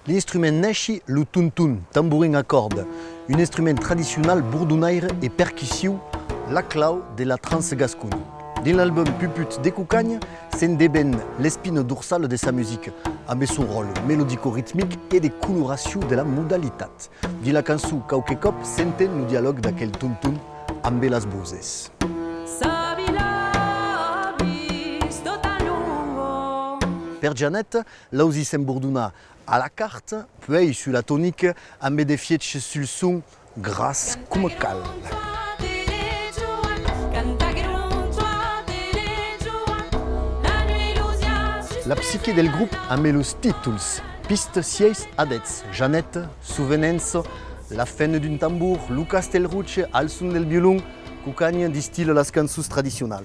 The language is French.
L'instrument nasce le tuntun, tambourin à cordes, un instrument traditionnel bourdonnaire et percussif, la clau de la Transgascogne. Dans l'album Puput de Cucagne, s'endébène l'espine dorsale de sa musique, avec son rôle mélodico-rythmique et des colorations de la modalité. Dans la chanson Cauque Cop, s'entend le dialogue d'aquel tuntun amb las bouses. Per Janet, l'ausi s'embourdonna à la carte, puis sur la tonique, amb des fietches sur le son, grâce comme cal. La psyché del groupe a mis les titres Piste 6 adets, Janet, Souvenance, La fin d'un tambour, Lucas del Ruche, Al son del violon, Cucagne distille les chansons traditionnelles.